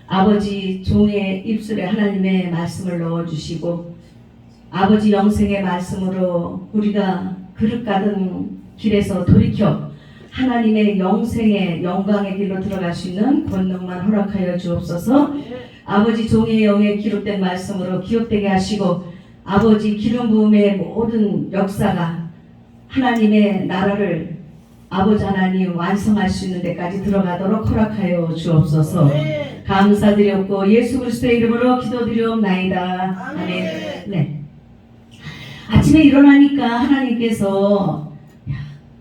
아버지 종의 입술에 하나님의 말씀을 넣어주시고 아버지 영생의 말씀으로 우리가 그릇 가든 길에서 돌이켜 하나님의 영생의 영광의 길로 들어갈 수 있는 권능만 허락하여 주옵소서. 아버지 종의 영에 기록된 말씀으로 기억되게 하시고 아버지 기름 부음의 모든 역사가 하나님의 나라를 아버지 하나님 완성할 수 있는 데까지 들어가도록 허락하여 주옵소서. 감사드렸고 예수 그리스도의 이름으로 기도드리옵나이다. 아멘. 네. 아침에 일어나니까 하나님께서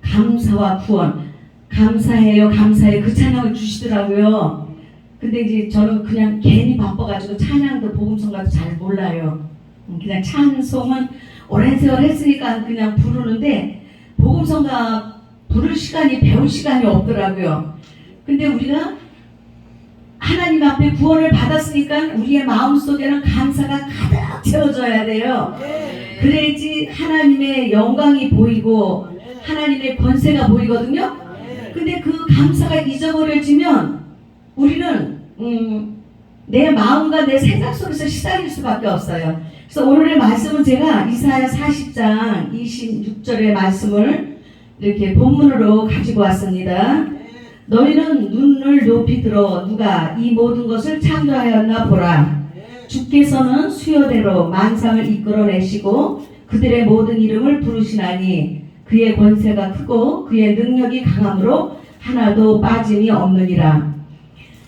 감사와 구원, 감사해요, 감사해 그 찬양을 주시더라고요. 근데 이제 저는 그냥 괜히 바빠가지고 찬양도 복음성가도 잘 몰라요. 그냥 찬송은 오랜 세월 했으니까 그냥 부르는데 복음성가 부를 시간이 배울 시간이 없더라고요. 근데 우리가 하나님 앞에 구원을 받았으니까 우리의 마음속에는 감사가 가득 채워져야 돼요. 그래야지 하나님의 영광이 보이고 하나님의 권세가 보이거든요. 근데 그 감사가 잊어버려지면 우리는 내 마음과 내 생각 속에서 시달릴 수밖에 없어요. 그래서 오늘의 말씀은 제가 이사야 40장 26절의 말씀을 이렇게 본문으로 가지고 왔습니다. 너희는 눈을 높이 들어 누가 이 모든 것을 창조하였나 보라. 주께서는 수요대로 만상을 이끌어내시고 그들의 모든 이름을 부르시나니 그의 권세가 크고 그의 능력이 강함으로 하나도 빠짐이 없느니라.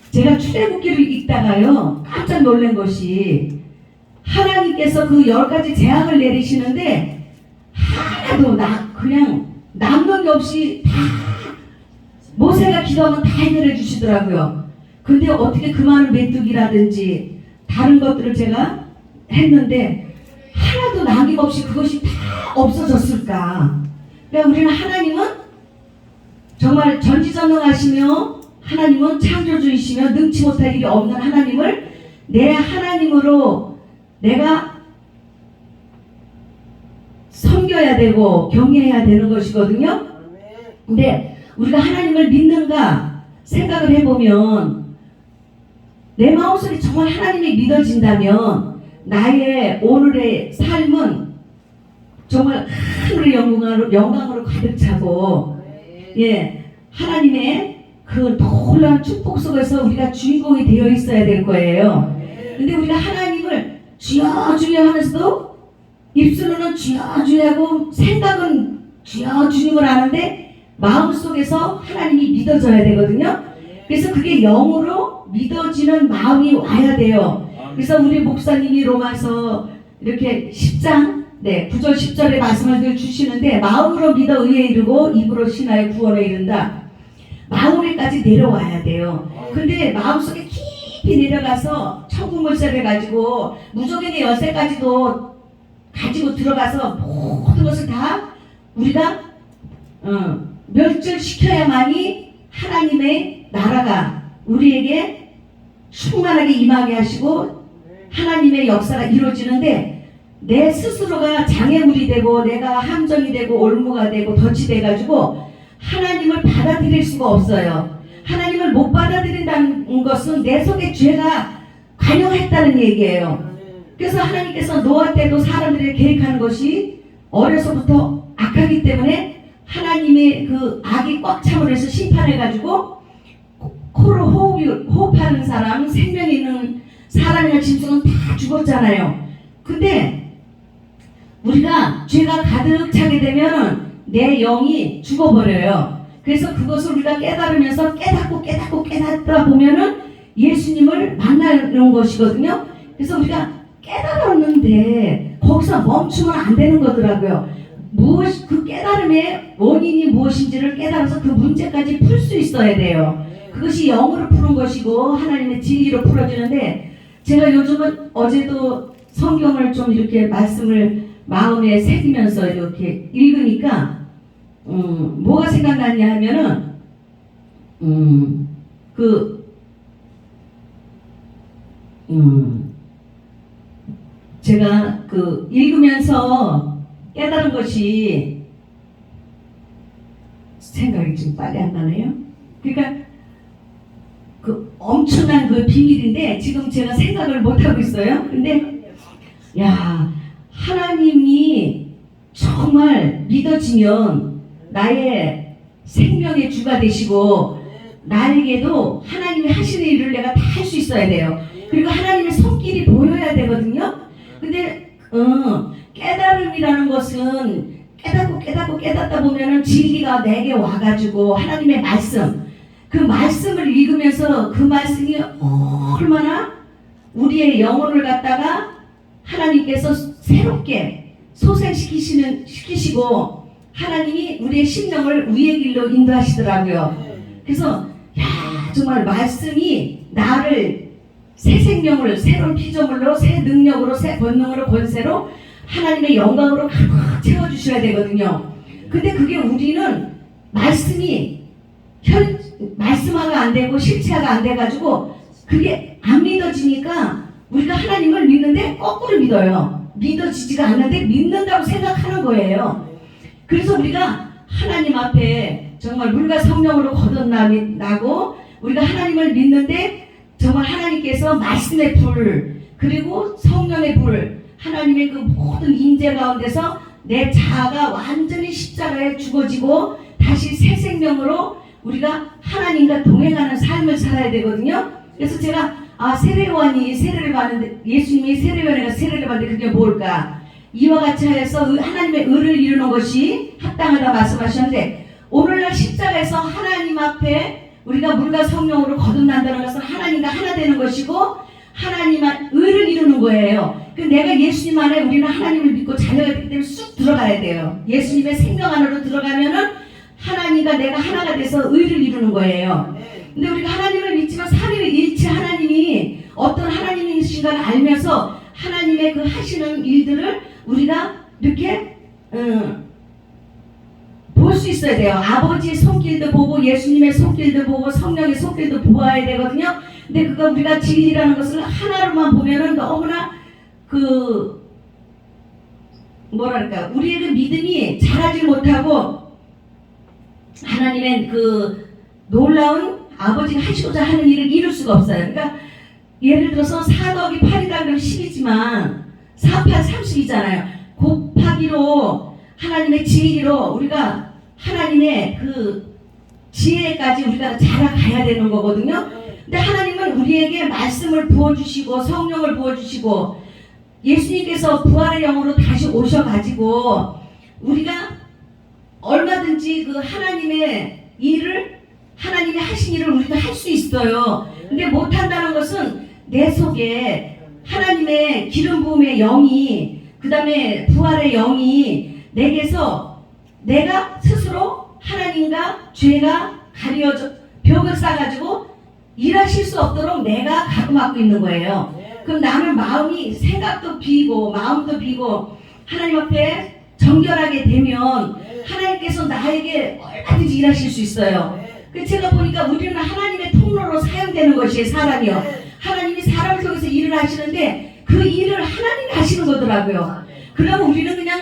제가 출애굽기를 읽다가요 깜짝 놀란 것이 하나님께서 그 10가지 재앙을 내리시는데 하나도 그냥 남는 게 없이 다 모세가 기도하면 다 해결해 주시더라고요. 근데 어떻게 그 많은 메뚜기라든지 다른 것들을 제가 했는데 하나도 남김없이 그것이 다 없어졌을까? 그러니까 우리는 하나님은 정말 전지전능하시며 하나님은 창조주이시며 능치 못할 일이 없는 하나님을 내 하나님으로 내가 섬겨야 되고 경외해야 되는 것이거든요. 근데 우리가 하나님을 믿는가 생각을 해보면 내 마음속에 정말 하나님이 믿어진다면 나의 오늘의 삶은 정말 하늘의 영광으로 가득 차고 하나님의 그 놀라운 축복 속에서 우리가 주인공이 되어 있어야 될 거예요. 근데 우리가 하나님을 주여 주여 하면서도 입술로는 주여 주여 하고 생각은 주여 주님을 아는데 마음속에서 하나님이 믿어져야 되거든요. 그래서 그게 영으로 믿어지는 마음이 와야 돼요. 그래서 우리 목사님이 로마서 이렇게 10장 9절 10절의 말씀을 늘 주시는데 마음으로 믿어 의에 이르고 입으로 신하여 구원에 이른다. 마음에까지 내려와야 돼요. 근데 마음속에 깊이 내려가서 천국물살을 가지고 무조건의 열쇠까지도 가지고 들어가서 모든 것을 다 우리가 멸절시켜야만이 하나님의 나라가 우리에게 충만하게 임하게 하시고 하나님의 역사가 이루어지는데 내 스스로가 장애물이 되고 내가 함정이 되고 올무가 되고 덫이 돼가지고 하나님을 받아들일 수가 없어요. 하나님을 못 받아들인다는 것은 내 속에 죄가 관여했다는 얘기예요. 그래서 하나님께서 노아 때도 사람들이 계획하는 것이 어려서부터 악하기 때문에 하나님의 그 악이 꽉 차버려서 심판해가지고 코로 호흡하는 사람, 생명이 있는 사람이나 짐승은 다 죽었잖아요. 근데 우리가 죄가 가득 차게 되면 내 영이 죽어버려요. 그래서 그것을 우리가 깨달으면서 깨닫다 보면은 예수님을 만나는 것이거든요. 그래서 우리가 깨달았는데 거기서 멈추면 안 되는 거더라고요. 그 깨달음의 원인이 무엇인지를 깨달아서 그 문제까지 풀 수 있어야 돼요. 그것이 영으로 푸는 것이고 하나님의 진리로 풀어지는데 제가 요즘은 어제도 성경을 좀 이렇게 말씀을 마음에 새기면서 이렇게 읽으니까 뭐가 생각나냐 하면은 제가 그 읽으면서 깨달은 것이 생각이 지금 빨리 안 나네요. 그러니까 그 엄청난 그 비밀인데 지금 제가 생각을 못 하고 있어요. 근데 야, 하나님이 정말 믿어지면 나의 생명의 주가 되시고 나에게도 하나님이 하시는 일을 내가 다 할 수 있어야 돼요. 그리고 하나님의 손길이 보여야 되거든요. 근데 깨달음이라는 것은 깨닫다 보면은 진리가 내게 와가지고 하나님의 말씀, 그 말씀을 읽으면서 그 말씀이 얼마나 우리의 영혼을 갖다가 하나님께서 새롭게 소생시키시고 하나님이 우리의 심령을 위의 길로 인도하시더라고요. 그래서 정말 말씀이 나를 새 생명을 새로운 피조물로 새 능력으로 새 권능으로 권세로 하나님의 영광으로 가득 채워주셔야 되거든요. 근데 그게 우리는 말씀화가 안 되고 실체화가 안 돼가지고 그게 안 믿어지니까 우리가 하나님을 믿는데 거꾸로 믿어요. 믿어지지가 않는데 믿는다고 생각하는 거예요. 그래서 우리가 하나님 앞에 정말 물과 성령으로 거듭나고 우리가 하나님을 믿는데 정말 하나님께서 말씀의 불 그리고 성령의 불 하나님의 그 모든 임재 가운데서 내 자아가 완전히 십자가에 죽어지고 다시 새 생명으로 우리가 하나님과 동행하는 삶을 살아야 되거든요. 그래서 제가 세례요한이 세례를 받는데 예수님이 세례요한이가 세례를 받는데 그게 뭘까? 이와 같이 하여서 하나님의 의를 이루는 것이 합당하다 말씀하셨는데 오늘날 십자가에서 하나님 앞에 우리가 물과 성령으로 거듭난다는 것은 하나님과 하나 되는 것이고 하나님의 의를 이루는 거예요. 내가 예수님 안에 우리는 하나님을 믿고 자녀가 되기 때문에 쑥 들어가야 돼요. 예수님의 생명 안으로 들어가면은 하나님과 내가 하나가 돼서 의를 이루는 거예요. 근데 우리가 하나님을 믿지만 삼위일체 하나님이 어떤 하나님이신가를 알면서 하나님의 그 하시는 일들을 우리가 이렇게 볼 수 있어야 돼요. 아버지의 손길도 보고 예수님의 손길도 보고 성령의 손길도 보아야 되거든요. 근데 그거 우리가 진리라는 것을 하나로만 보면은 너무나 뭐랄까 우리의 그 믿음이 자라지 못하고 하나님의 그 놀라운 아버지가 하시고자 하는 일을 이룰 수가 없어요. 그러니까 예를 들어서 4 더하기 8이다 그러면 10이지만 4, 8, 30이잖아요. 곱하기로 하나님의 진리로 우리가 하나님의 그 지혜까지 우리가 자라가야 되는 거거든요. 근데 하나님은 우리에게 말씀을 부어주시고 성령을 부어주시고 예수님께서 부활의 영으로 다시 오셔가지고 우리가 얼마든지 그 하나님의 일을 하나님이 하신 일을 우리가 할 수 있어요. 근데 못한다는 것은 내 속에 하나님의 기름 부음의 영이 그 다음에 부활의 영이 내게서 내가 스스로 하나님과 죄가 가려져 벽을 쌓아가지고 일하실 수 없도록 내가 가로막고 있는 거예요. 그럼 나는 마음이 생각도 비고 마음도 비고 하나님 앞에 정결하게 되면 하나님께서 나에게 얼마든지 일하실 수 있어요. 제가 보니까 우리는 하나님의 통로로 사용되는 것이에요. 사람이요. 하나님이 사람을 통해서 일을 하시는데 그 일을 하나님이 하시는 거더라고요. 그러면 우리는 그냥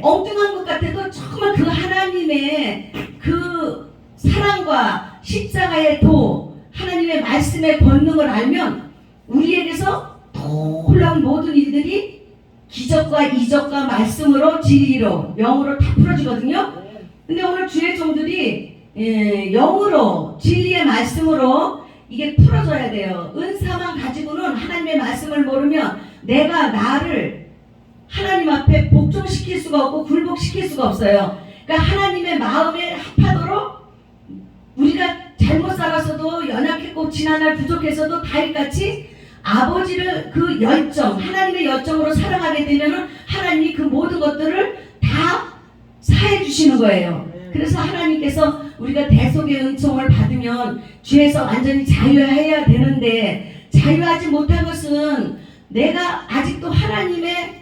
엉뚱한 것 같아도 정말 그 하나님의 그 사랑과 십자가의 도 하나님의 말씀의 권능을 알면 우리에게서 놀라운 모든 일들이 기적과 이적과 말씀으로 진리로 영으로 다 풀어지거든요. 근데 오늘 주의 종들이 영으로 진리의 말씀으로 이게 풀어져야 돼요. 은사만 가지고는 하나님의 말씀을 모르면 내가 나를 하나님 앞에 복종시킬 수가 없고 굴복시킬 수가 없어요. 그러니까 하나님의 마음에 합하도록 우리가 잘못 살아서도 연약했고 지난날 부족해서도 다윗같이 아버지를 그 열정 하나님의 열정으로 사랑하게 되면은 하나님이 그 모든 것들을 다 사해 주시는 거예요. 그래서 하나님께서 우리가 대속의 은총을 받으면 죄에서 완전히 자유해야 되는데 자유하지 못한 것은 내가 아직도 하나님의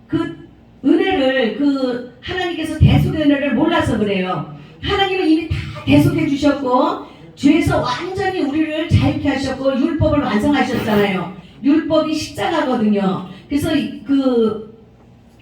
그 은혜를 그 하나님께서 대속의 은혜를 몰라서 그래요. 하나님은 이미 다 대속해 주셨고 죄에서 완전히 우리를 자유케 하셨고 율법을 완성하셨잖아요. 율법이 십자가거든요. 그래서 그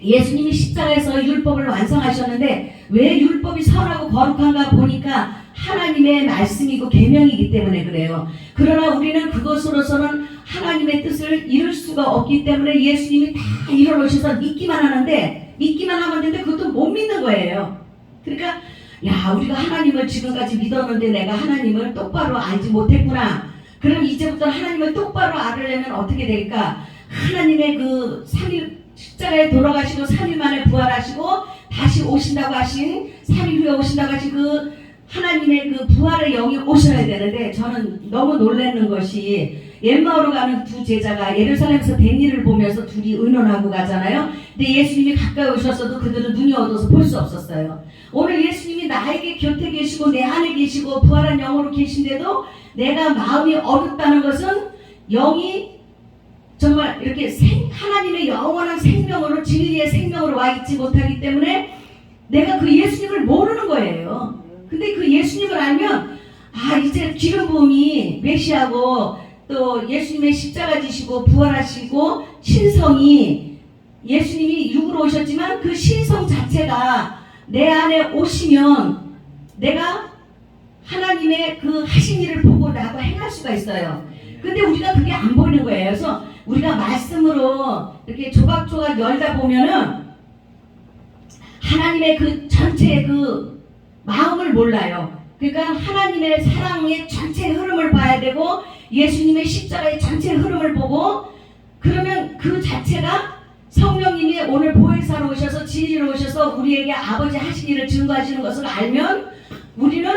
예수님이 십자가에서 율법을 완성하셨는데 왜 율법이 선하고 거룩한가 보니까 하나님의 말씀이고 계명이기 때문에 그래요. 그러나 우리는 그것으로서는 하나님의 뜻을 이룰 수가 없기 때문에 예수님이 다 이뤄놓으셔서 믿기만 하는데, 믿기만 하면 되는데 그것도 못 믿는 거예요. 그러니까 야, 우리가 하나님을 지금까지 믿었는데 내가 하나님을 똑바로 알지 못했구나. 그럼 이제부터 하나님을 똑바로 알으려면 어떻게 될까? 하나님의 그 3일 십자가에 돌아가시고 3일 만에 부활하시고 다시 오신다고 하신, 3일 후에 오신다고 하신 그 하나님의 그 부활의 영이 오셔야 되는데, 저는 너무 놀라는 것이 엠마오로 가는 두 제자가 예루살렘에서 된 일을 보면서 둘이 의논하고 가잖아요. 근데 예수님이 가까이 오셨어도 그들은 눈이 어두워서 볼 수 없었어요. 오늘 예수님이 나에게 곁에 계시고 내 안에 계시고 부활한 영으로 계신데도 내가 마음이 어둡다는 것은 영이 정말 이렇게 하나님의 영원한 생명으로, 진리의 생명으로 와 있지 못하기 때문에 내가 그 예수님을 모르는 거예요. 근데 그 예수님을 알면 아, 이제 기름 부음이 메시아고 또 예수님의 십자가 지시고 부활하시고 신성이, 예수님이 육으로 오셨지만 그 신성 자체가 내 안에 오시면 내가 하나님의 그 하신 일을 보고 나도 행할 수가 있어요. 근데 우리가 그게 안 보이는 거예요. 그래서 우리가 말씀으로 이렇게 조각조각 열다 보면은 하나님의 그 전체의 그 마음을 몰라요. 그러니까 하나님의 사랑의 전체 흐름을 봐야 되고 예수님의 십자가의 전체 흐름을 보고, 그러면 그 자체가 성령님이 오늘 보혜사로 오셔서 진리로 오셔서 우리에게 아버지 하신 일을 증거하시는 것을 알면 우리는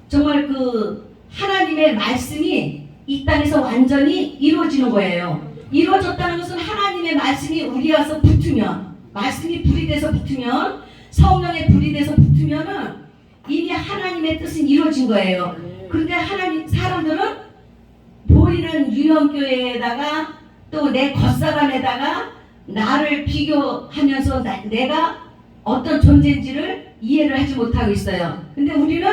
정말 그 하나님의 말씀이 이 땅에서 완전히 이루어지는 거예요. 이루어졌다는 것은 하나님의 말씀이 우리 와서 붙으면, 말씀이 불이 돼서 붙으면, 성령의 불이 돼서 붙으면은 이미 하나님의 뜻은 이루어진 거예요. 그런데 하나님 사람들은 보이는 유형교회에다가 또 내 겉사람에다가 나를 비교하면서 내가 어떤 존재인지를 이해를 하지 못하고 있어요. 근데 우리는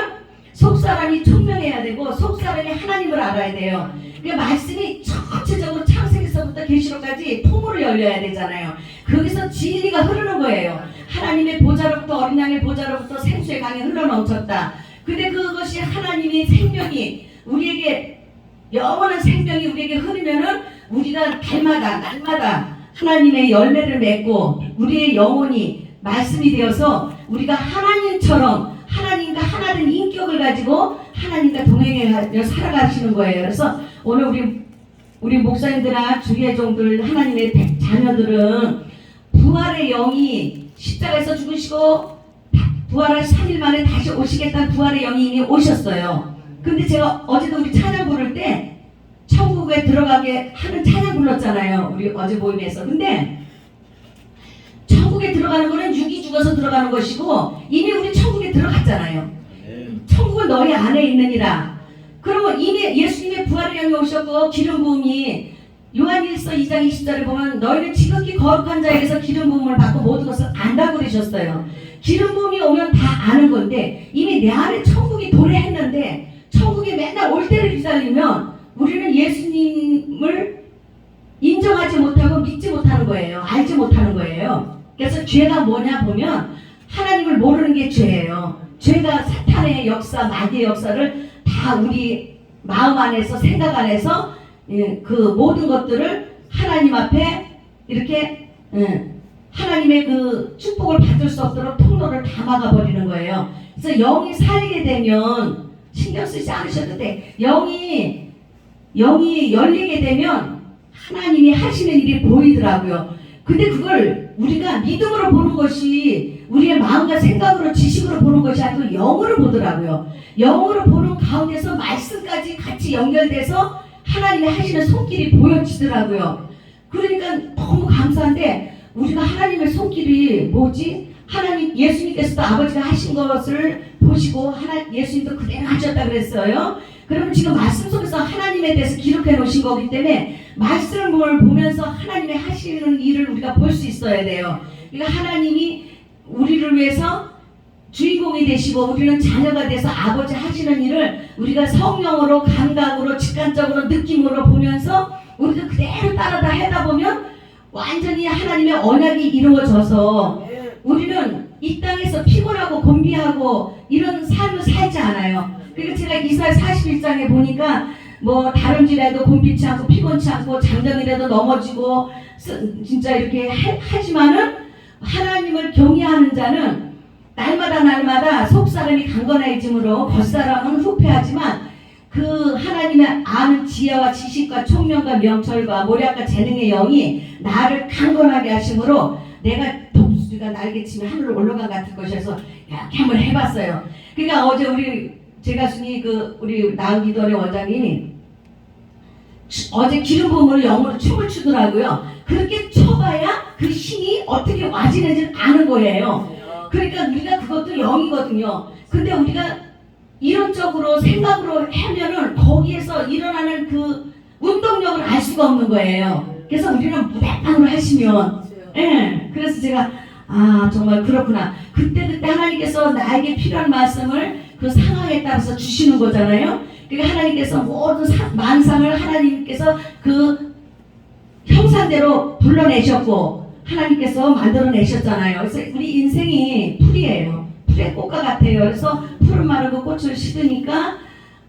속사람이 총명해야 되고 속사람이 하나님을 알아야 돼요. 그러니까 말씀이 전체적으로 창세기서부터 계시록까지 통으로 열려야 되잖아요. 거기서 진리가 흐르는 거예요. 하나님의 보좌로부터, 어린 양의 보좌로부터 생수의 강이 흘러넘쳤다. 근데 그것이 하나님의 생명이 우리에게, 영원한 생명이 우리에게 흐르면은 우리가 달마다 날마다 하나님의 열매를 맺고 우리의 영혼이 말씀이 되어서 우리가 하나님처럼 하나님과 하나된 인격을 가지고 하나님과 동행해 살아가시는 거예요. 그래서 오늘 우리 목사님들아 주의종들 하나님의 자녀들은 부활의 영이 십자가에서 죽으시고 부활할 3일 만에 다시 오시겠다는 부활의 영이 이미 오셨어요. 근데 제가 어제도 우리 찬양 부를 때 천국에 들어가게 하는 찬양 불렀잖아요. 우리 어제 모임에서. 근데 천국에 들어가는 거는 육이 죽어서 들어가는 것이고 이미 우리 천국에 들어갔잖아요. 천국은 너희 안에 있느니라. 그러면 이미 예수님의 부활의 영이 오셨고 기름 부음이 요한일서 2장 20절에 보면 너희는 지극히 거룩한 자에게서 기름 부음을 받고 모든 것을 안다고 그러셨어요. 기름 부음이 오면 다 아는 건데 이미 내 안에 천국이 도래했는데 천국에 맨날 올 때를 기다리면 우리는 예수님을 인정하지 못하고 믿지 못하는 거예요. 알지 못하는 거예요. 그래서 죄가 뭐냐 보면 하나님을 모르는 게 죄예요. 죄가 사탄의 역사, 마귀의 역사를 다 우리 마음 안에서, 생각 안에서 그 모든 것들을 하나님 앞에 이렇게 하나님의 그 축복을 받을 수 없도록 통로를 다 막아버리는 거예요. 그래서 영이 살게 되면 신경 쓰지 않으셔도 돼. 영이 열리게 되면 하나님이 하시는 일이 보이더라고요. 근데 그걸 우리가 믿음으로 보는 것이 우리의 마음과 생각으로, 지식으로 보는 것이 아니고 영으로 보더라고요. 영으로 보는 가운데서 말씀까지 같이 연결돼서 하나님이 하시는 손길이 보여지더라고요. 그러니까 너무 감사한데 우리가 하나님의 손길이 뭐지? 하나님, 예수님께서도 아버지가 하신 것을 보시고 예수님도 그대로 하셨다 그랬어요. 그러면 지금 말씀 속에서 하나님에 대해서 기록해 놓으신 거기 때문에 말씀을 보면서 하나님의 하시는 일을 우리가 볼 수 있어야 돼요. 그러니까 하나님이 우리를 위해서 주인공이 되시고 우리는 자녀가 돼서 아버지 하시는 일을 우리가 성령으로, 감각으로, 직관적으로, 느낌으로 보면서 우리도 그대로 따라다 하다 보면 완전히 하나님의 언약이 이루어져서 우리는 이 땅에서 피곤하고 곤비하고 이런 삶을 살지 않아요. 그러니까 제가 이사야 41장에 보니까 뭐 다름질해도 곤비치 않고 피곤치 않고 장정이라도 넘어지고 진짜 이렇게 하지만은 하나님을 경외하는 자는 날마다 속사람이 강건해짐으로 겉사람은 후패하지만 그 하나님의 아는 지혜와 지식과 총명과 명철과 모략과 재능의 영이 나를 강건하게 하심으로 내가 독수리가 날개치며 하늘로 올라간 같을 것이어서 이렇게 한번 해봤어요. 그러니까 어제 제가 순이 우리 나은기도원의 원장님이 어제 기름 부음으로 영어로 춤을 추더라고요. 그렇게 춰봐야 그 힘이 어떻게 와지는지 아는 거예요. 그러니까 우리가 그것도 영이거든요. 근데 우리가 이론적으로 생각으로 하면은 거기에서 일어나는 그 운동력을 알 수가 없는 거예요. 그래서 우리는 무대빵으로 하시면, 예. 그래서 제가 정말 그렇구나. 그때 하나님께서 나에게 필요한 말씀을 그 상황에 따라서 주시는 거잖아요. 그러니까 하나님께서 모든 만상을 하나님께서 그 형상대로 불러내셨고 하나님께서 만들어내셨잖아요. 그래서 우리 인생이 풀이에요. 풀의 꽃과 같아요. 그래서 풀을 마르고 꽃을 시드니까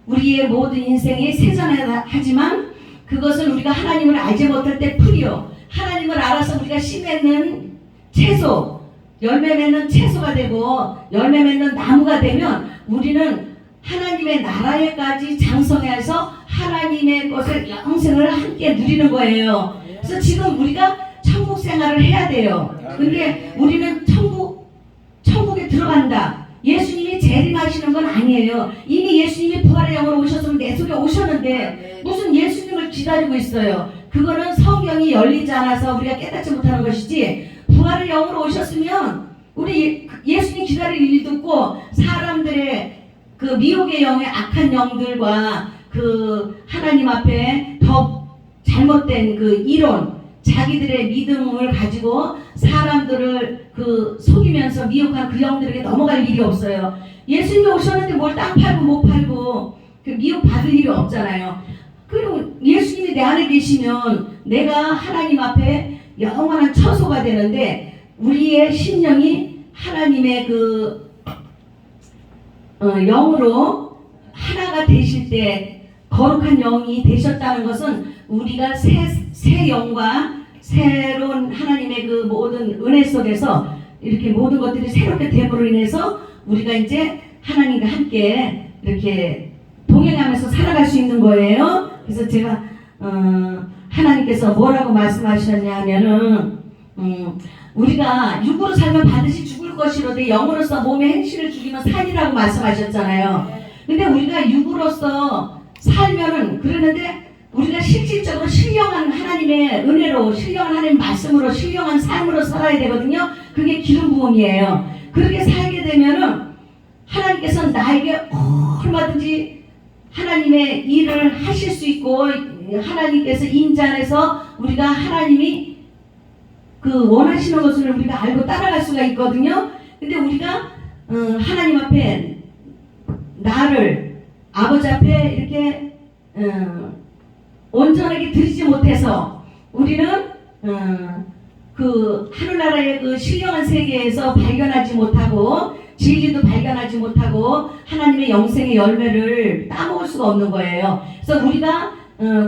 우리의 모든 인생이 세잔하지만 그것을 우리가 하나님을 알지 못할 때 풀이요. 하나님을 알아서 우리가 씨 맺는 채소, 열매 맺는 채소가 되고 열매 맺는 나무가 되면 우리는 하나님의 나라에까지 장성해서 하나님의 것을 영생을 함께 누리는 거예요. 그래서 지금 우리가 천국 생활을 해야 돼요. 근데 우리는 천국에 들어간다. 예수님이 재림하시는 건 아니에요. 이미 예수님이 부활의 영으로 오셨으면 내 속에 오셨는데 무슨 예수님을 기다리고 있어요. 그거는 성경이 열리지 않아서 우리가 깨닫지 못하는 것이지, 부활의 영으로 오셨으면 우리 예수님 기다릴 일도 없고 사람들의 그 미혹의 영의 악한 영들과 그 하나님 앞에 더 잘못된 그 이론, 자기들의 믿음을 가지고 사람들을 그 속이면서 미혹한 그 영들에게 넘어갈 일이 없어요. 예수님이 오셨는데 뭘 땅 팔고 못 팔고 그 미혹 받을 일이 없잖아요. 그리고 예수님이 내 안에 계시면 내가 하나님 앞에 영원한 처소가 되는데 우리의 심령이 하나님의 영으로 하나가 되실 때 거룩한 영이 되셨다는 것은 우리가 새 영과 새로운 하나님의 그 모든 은혜 속에서 이렇게 모든 것들이 새롭게 됨으로 인해서 우리가 이제 하나님과 함께 이렇게 동행하면서 살아갈 수 있는 거예요. 그래서 제가 하나님께서 뭐라고 말씀하셨냐 하면은 우리가 육으로 살면 반드시 죽을 것이로되 영으로서 몸의 행실을 죽이면 살이라고 말씀하셨잖아요. 근데 우리가 육으로서 살면은 그러는데 우리가 실질적으로 신령한 하나님의 은혜로, 신령한 하나님 말씀으로, 신령한 삶으로 살아야 되거든요. 그게 기름 부음이에요. 그렇게 살게 되면은 하나님께서 나에게 얼마든지 하나님의 일을 하실 수 있고, 하나님께서 인자해서 우리가 하나님이 그 원하시는 것을 우리가 알고 따라갈 수가 있거든요. 근데 우리가 하나님 앞에 나를 아버지 앞에 이렇게 온전하게 드리지 못해서 우리는 그 하늘나라의 그 신령한 세계에서 발견하지 못하고 진리도 발견하지 못하고 하나님의 영생의 열매를 따먹을 수가 없는 거예요. 그래서 우리가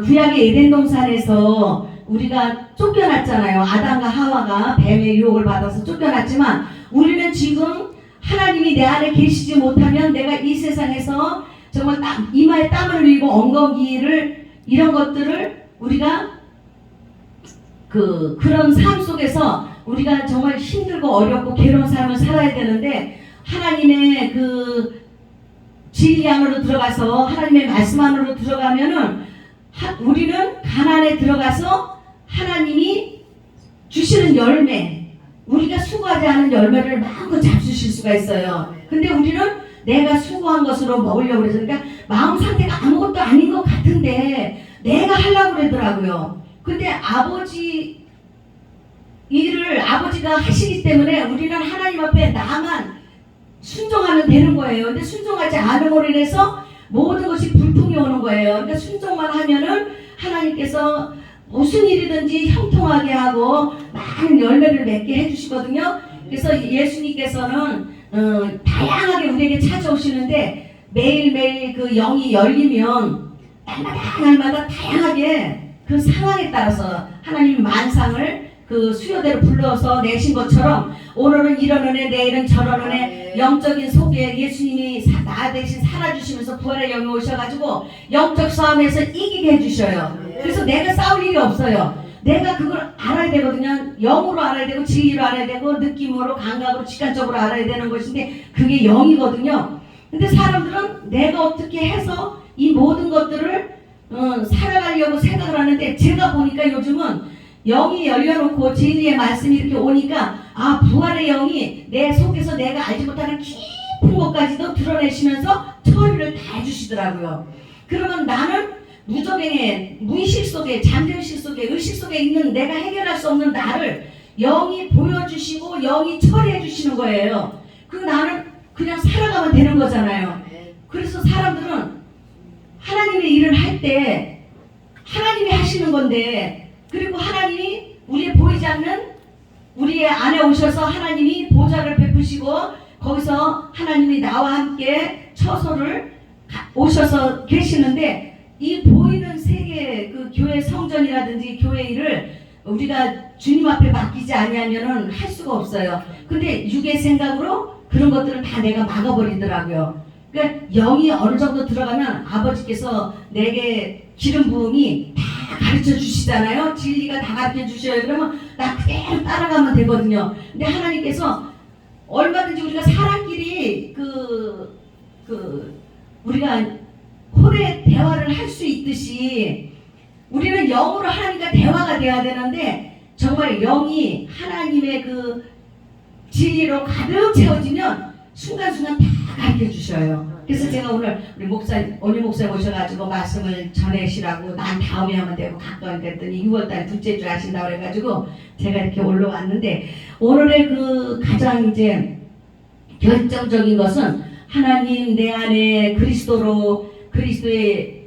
구약의 에덴 동산에서 우리가 쫓겨났잖아요. 아담과 하와가 뱀의 유혹을 받아서 쫓겨났지만 우리는 지금 하나님이 내 안에 계시지 못하면 내가 이 세상에서 정말 이마에 땀을 흘리고 엉거기를 이런 것들을 우리가 그런 삶 속에서 우리가 정말 힘들고 어렵고 괴로운 삶을 살아야 되는데 하나님의 그 진리 안으로 들어가서 하나님의 말씀 안으로 들어가면은 우리는 가나안에 들어가서 하나님이 주시는 열매, 우리가 수고하지 않은 열매를 마음껏 잡수실 수가 있어요. 근데 우리는 내가 수고한 것으로 먹으려고 그래서, 그러니까 마음 상태가 아무것도 아닌 것 같은데 내가 하려고 그러더라고요. 근데 아버지 일을 아버지가 하시기 때문에 우리는 하나님 앞에 나만 순종하면 되는 거예요. 근데 순종하지 않음으로 인해서 모든 것이 불통이 오는 거예요. 그러니까 순종만 하면은 하나님께서 무슨 일이든지 형통하게 하고 많은 열매를 맺게 해주시거든요. 그래서 예수님께서는 다양하게 우리에게 찾아오시는데 매일매일 그 영이 열리면 날마다 다양하게 그 상황에 따라서 하나님 만상을 그 수요대로 불러서 내신 것처럼 오늘은 이런 은혜, 내일은 저런 은혜, 영적인 속에 예수님이 나 대신 살아주시면서 부활의 영이 오셔가지고 영적 싸움에서 이기게 해주셔요. 그래서 내가 싸울 일이 없어요. 내가 그걸 알아야 되거든요. 영으로 알아야 되고 진리로 알아야 되고 느낌으로 감각으로 직관적으로 알아야 되는 것인데 그게 영이거든요. 근데 사람들은 내가 어떻게 해서 이 모든 것들을 살아가려고 생각을 하는데 제가 보니까 요즘은 영이 열려놓고 진리의 말씀이 이렇게 오니까 아 부활의 영이 내 속에서 내가 알지 못하는 깊은 것까지도 드러내시면서 처리를 다 해주시더라고요. 그러면 나는 무적행에 무의식 속에 잠재의식 속에 의식 속에 있는 내가 해결할 수 없는 나를 영이 보여주시고 영이 처리해 주시는 거예요. 그 나는 그냥 살아가면 되는 거잖아요. 그래서 사람들은 하나님의 일을 할 때 하나님이 하시는 건데 그리고 하나님이 우리의 보이지 않는 우리의 안에 오셔서 하나님이 보좌를 베푸시고 거기서 하나님이 나와 함께 처소를 오셔서 계시는데 이 보이는 세계 그 교회 성전이라든지 교회 일을 우리가 주님 앞에 맡기지 아니하면은 할 수가 없어요. 근데 육의 생각으로 그런 것들을 다 내가 막아버리더라고요. 그러니까 영이 어느 정도 들어가면 아버지께서 내게 기름 부음이 다 가르쳐 주시잖아요. 진리가 다 가르쳐 주셔요. 그러면 나 그대로 따라가면 되거든요. 근데 하나님께서 얼마든지 우리가 사람끼리 우리가 홀의 대화를 할 수 있듯이 우리는 영으로 하나님과 대화가 돼야 되는데 정말 영이 하나님의 그 진리로 가득 채워지면 순간순간 다 가르쳐 주셔요. 그래서 제가 오늘 우리 오니 목사 모셔가지고 말씀을 전해시라고 난 다음에 하면 되고 가까운 그랬더니 6월달 둘째 주 하신다고 그래가지고 제가 이렇게 올라왔는데 오늘의 그 가장 이제 결정적인 것은 하나님 내 안에 그리스도의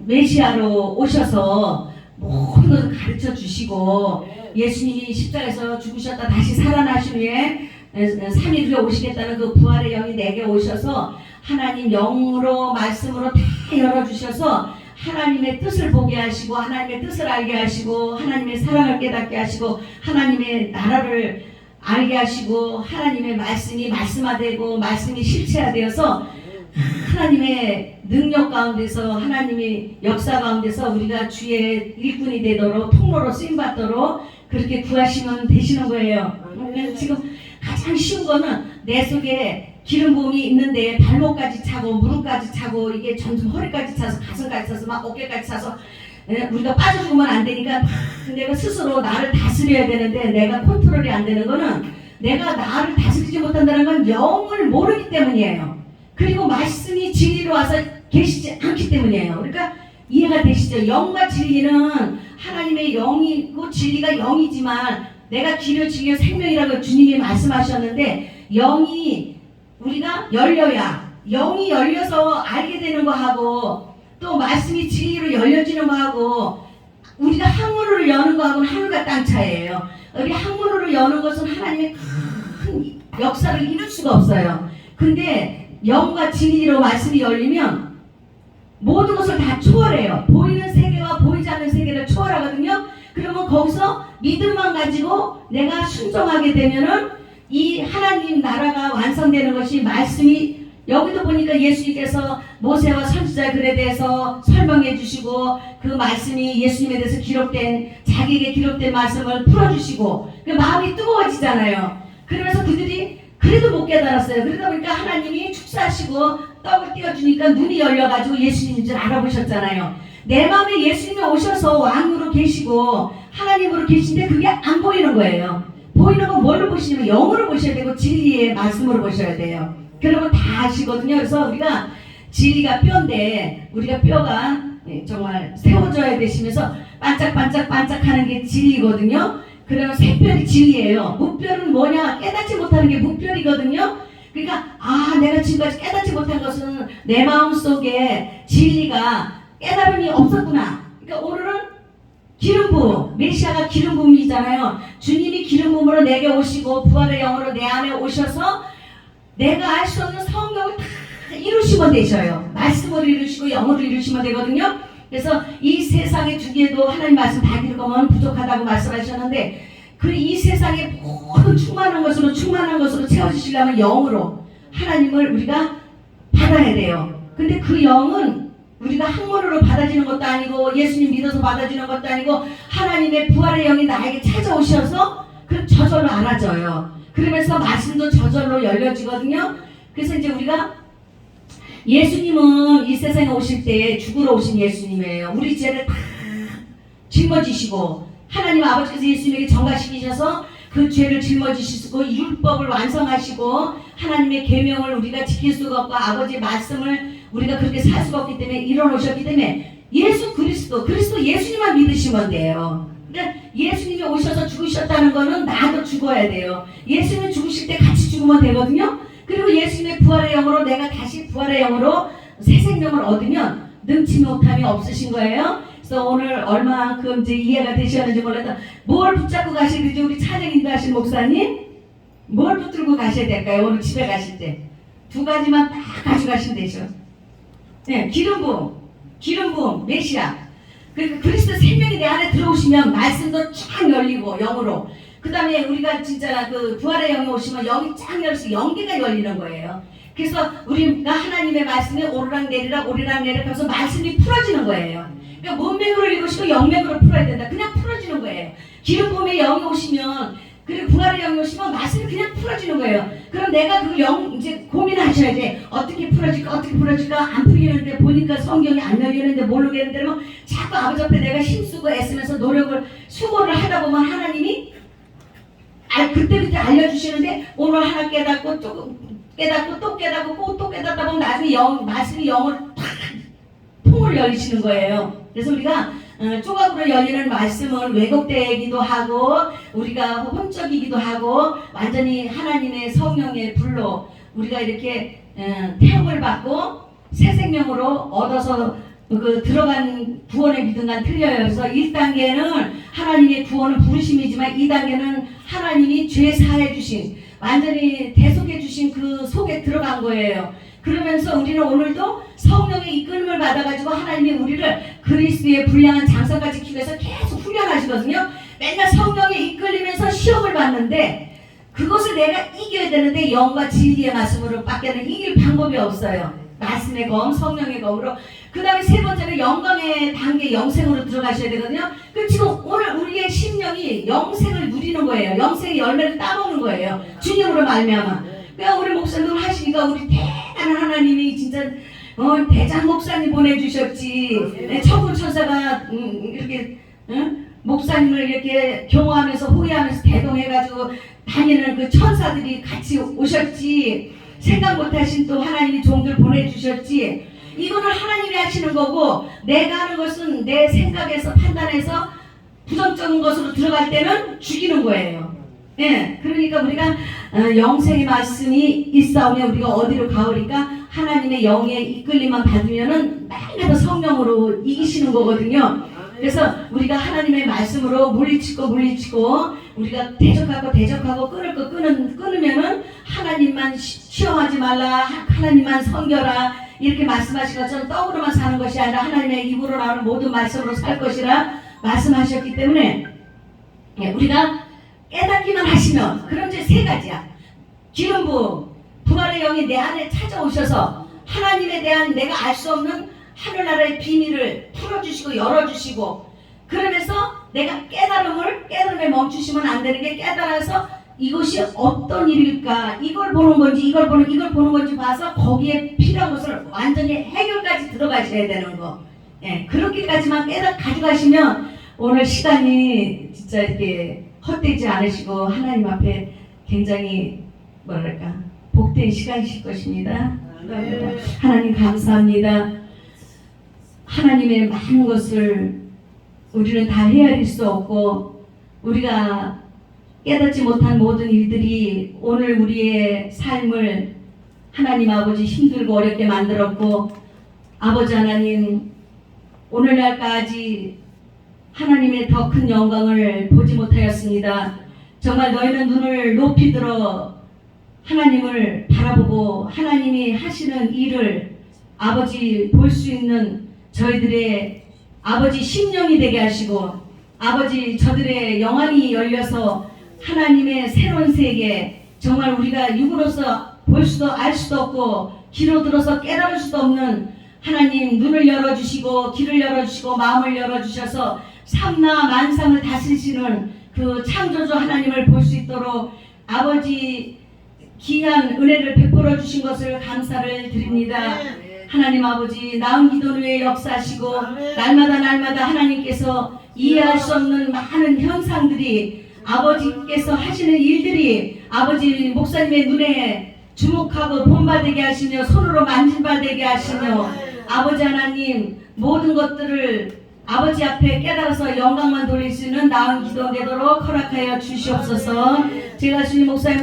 메시아로 오셔서 모든 것을 가르쳐 주시고 예수님이 십자가에서 죽으셨다 다시 살아나신 후에 3일 후에 오시겠다는 그 부활의 영이 내게 오셔서 하나님 영으로 말씀으로 다 열어주셔서 하나님의 뜻을 보게 하시고 하나님의 뜻을 알게 하시고 하나님의 사랑을 깨닫게 하시고 하나님의 나라를 알게 하시고 하나님의 말씀이 말씀화되고 말씀이 실체화되어서 하나님의 능력 가운데서 하나님의 역사 가운데서 우리가 주의 일꾼이 되도록 통로로 쓰임받도록 그렇게 구하시면 되시는 거예요. 지금 가장 쉬운 거는 내 속에 기름 부음이 있는데 발목까지 차고 무릎까지 차고 이게 점점 허리까지 차서 가슴까지 차서 막 어깨까지 차서 우리가 빠져주면 안 되니까 내가 스스로 나를 다스려야 되는데 내가 컨트롤이 안 되는 거는 내가 나를 다스리지 못한다는 건 영을 모르기 때문이에요. 그리고 말씀이 진리로 와서 계시지 않기 때문이에요. 그러니까 이해가 되시죠? 영과 진리는 하나님의 영이고 진리가 영이지만 내가 길을 지겨 생명이라고 주님이 말씀하셨는데 영이 우리가 열려야 영이 열려서 알게 되는 거하고 또 말씀이 진리로 열려지는 거하고 우리가 항문으로 여는 거하고는 하늘과 땅 차이예요. 우리 항문으로 여는 것은 하나님의 큰 역사를 이룰 수가 없어요. 근데 영과 진리로 말씀이 열리면 모든 것을 다 초월해요. 보이는 세계와 보이지 않는 세계를 초월하거든요. 그러면 거기서 믿음만 가지고 내가 순종하게 되면은 이 하나님 나라가 완성되는 것이 말씀이 여기도 보니까 예수님께서 모세와 선지자 글에 대해서 설명해 주시고 그 말씀이 예수님에 대해서 기록된 자기에게 기록된 말씀을 풀어주시고 그 마음이 뜨거워지잖아요. 그러면서 그들이 그래도 못 깨달았어요. 그러다 보니까 하나님이 축사하시고 떡을 띄워주니까 눈이 열려가지고 예수님인 줄 알아보셨잖아요. 내 마음에 예수님이 오셔서 왕으로 계시고 하나님으로 계신데 그게 안 보이는 거예요. 보이는 건 뭘로 보시냐면 영으로 보셔야 되고 진리의 말씀으로 보셔야 돼요. 그러면 다 아시거든요. 그래서 우리가 진리가 뼈인데 우리가 뼈가 정말 세워져야 되시면서 반짝반짝반짝하는 게 진리거든요. 그러면 새별이 진리예요. 무별은 뭐냐? 깨닫지 못하는 게 무별이거든요. 그러니까 내가 지금까지 깨닫지 못한 것은 내 마음속에 진리가 깨달음이 없었구나. 그러니까 오늘은 기름 부음, 메시아가 기름 부음이잖아요. 주님이 기름 부음으로 내게 오시고 부활의 영으로 내 안에 오셔서 내가 알 수 없는 성경을 다 이루시면 되셔요. 말씀으로 이루시고 영으로 이루시면 되거든요. 그래서 이 세상의 주기에도 하나님 말씀 다 들을 거면 부족하다고 말씀하셨는데 그 이 세상의 모든 충만한 것으로 채워주시려면 영으로 하나님을 우리가 받아야 돼요. 근데 그 영은 우리가 학문으로 받아지는 것도 아니고 예수님 믿어서 받아지는 것도 아니고 하나님의 부활의 영이 나에게 찾아오셔서 그 저절로 알아져요. 그러면서 말씀도 저절로 열려지거든요. 그래서 이제 우리가 예수님은 이 세상에 오실 때 죽으러 오신 예수님이에요. 우리 죄를 다 짊어지시고 하나님 아버지께서 예수님에게 전가시키셔서 그 죄를 짊어지시고 율법을 완성하시고 하나님의 계명을 우리가 지킬 수가 없고 아버지의 말씀을 우리가 그렇게 살 수가 없기 때문에 일어나셨기 때문에 예수 그리스도 예수님만 믿으시면 돼요. 그러니까 예수님이 오셔서 죽으셨다는 거는 나도 죽어야 돼요. 예수님 죽으실 때 같이 죽으면 되거든요. 그리고 예수님의 부활의 영으로 내가 다시 부활의 영으로 새 생명을 얻으면 능치 못함이 없으신 거예요. 그래서 오늘 얼마만큼 이제 이해가 되셨는지 몰라도 뭘 붙잡고 가셔야 되지? 우리 찬양인도 하신 목사님 뭘 붙들고 가셔야 될까요? 오늘 집에 가실 때 두 가지만 딱 가져가시면 되죠. 네, 기름 부음, 메시아. 그러니까 그리스도 생명이 내 안에 들어오시면 말씀도 쫙 열리고 영으로. 그 다음에 우리가 진짜 그 부활의 영이 오시면 영이 쫙 열려서 연기가 열리는 거예요. 그래서 우리가 하나님의 말씀에 오르락내리락 하면서 말씀이 풀어지는 거예요. 그러니까 문맥으로 읽으시고 영맥으로 풀어야 된다. 그냥 풀어지는 거예요. 기름 부음의 영이 오시면 그리고 부활의 영이 오시면 말씀이 그냥 풀어지는 거예요. 그럼 내가 그 영 이제 고민하셔야지. 어떻게 풀어질까 안 풀리는데 보니까 성경이 안 열리는데 모르겠는데 뭐 자꾸 아버지 앞에 내가 힘쓰고 애쓰면서 수고를 하다 보면 하나님이 그때 알려주시는데 오늘 하나 깨닫고 또 깨닫고 또 깨닫다 보면 나중에 말씀이 영을 탁 통을 열리시는 거예요. 그래서 우리가 조각으로 열리는 말씀은 왜곡되기도 하고 우리가 혼적이기도 하고 완전히 하나님의 성령의 불로 우리가 이렇게 태움을 받고 새 생명으로 얻어서 그 들어간 구원의 믿음과 틀려요. 그래서 1단계는 하나님의 구원은 부르심이지만 2단계는 하나님이 죄 사해 주신 완전히 대속해 주신 그 속에 들어간 거예요. 그러면서 우리는 오늘도 성령의 이끌림을 받아가지고 하나님이 우리를 그리스도의 불량한 장성까지 지키기 위해서 계속 훈련하시거든요. 맨날 성령에 이끌리면서 시험을 받는데 그것을 내가 이겨야 되는데 영과 진리의 말씀으로 밖에는 이길 방법이 없어요. 말씀의 검, 성령의 검으로. 그 다음에 세 번째는 영광의 단계 영생으로 들어가셔야 되거든요. 그럼 지금 오늘 우리의 심령이 영생을 누리는 거예요. 영생의 열매를 따먹는 거예요. 주님으로 말미암아. 그러니까 우리 목사님들 하시니까 우리 대단한 하나님이 진짜 대장 목사님 보내주셨지. 천군 천사가 이렇게 목사님을 이렇게 경호하면서 호위하면서 대동해가지고 다니는 그 천사들이 같이 오셨지. 생각 못하신 또 하나님이 종들 보내주셨지. 이거는 하나님이 하시는 거고 내가 하는 것은 내 생각에서 판단해서 부정적인 것으로 들어갈 때는 죽이는 거예요. 예, 그러니까 우리가 영생의 말씀이 있사오면 우리가 어디로 가오리까 하나님의 영의 이끌림만 받으면은 날마다 성령으로 이기시는 거거든요. 그래서 우리가 하나님의 말씀으로 물리치고 우리가 대적하고 끊을 거 끊으면은 하나님만 시험하지 말라, 하나님만 섬겨라 이렇게 말씀하신 것처럼 떡으로만 사는 것이 아니라 하나님의 입으로 나오는 모든 말씀으로 살 것이라 말씀하셨기 때문에 우리가 깨닫기만 하시면 그럼 이제 세 가지야. 기름 부음, 부활의 영이 내 안에 찾아오셔서 하나님에 대한 내가 알 수 없는 하늘나라의 비밀을 풀어주시고 열어주시고 그러면서 내가 깨달음에 멈추시면 안 되는 게 깨달아서 이것이 어떤 일일까 이걸 보는 건지 봐서 거기에 필요한 것을 완전히 해결까지 들어가셔야 되는 거. 예, 그렇게까지만 가져가시면 오늘 시간이 진짜 이렇게 헛되지 않으시고 하나님 앞에 굉장히 뭐랄까 복된 시간이실 것입니다. 하나님 감사합니다. 하나님의 많은 것을 우리는 다 헤아릴 수 없고 우리가 깨닫지 못한 모든 일들이 오늘 우리의 삶을 하나님 아버지 힘들고 어렵게 만들었고 아버지 하나님 오늘날까지 하나님의 더 큰 영광을 보지 못하였습니다. 정말 너희는 눈을 높이 들어 하나님을 바라보고 하나님이 하시는 일을 아버지 볼 수 있는 저희들의 아버지 심령이 되게 하시고 아버지 저들의 영안이 열려서 하나님의 새로운 세계 정말 우리가 육으로서 볼 수도 알 수도 없고 귀로 들어서 깨달을 수도 없는 하나님 눈을 열어주시고 귀를 열어주시고 마음을 열어주셔서 삼나 만상을 다스리시는 그 창조주 하나님을 볼 수 있도록 아버지 귀한 은혜를 베풀어 주신 것을 감사를 드립니다. 하나님 아버지 나은 기도 후에 역사하시고 날마다 하나님께서 이해할 수 없는 많은 현상들이 아버지께서 하시는 일들이 아버지 목사님의 눈에 주목하고 본받게 하시며 손으로 만진받게 하시며 아버지 하나님 모든 것들을 아버지 앞에 깨달아서 영광만 돌릴 수 있는 나은 기도 되도록 허락하여 주시옵소서. 제가 주님 목사님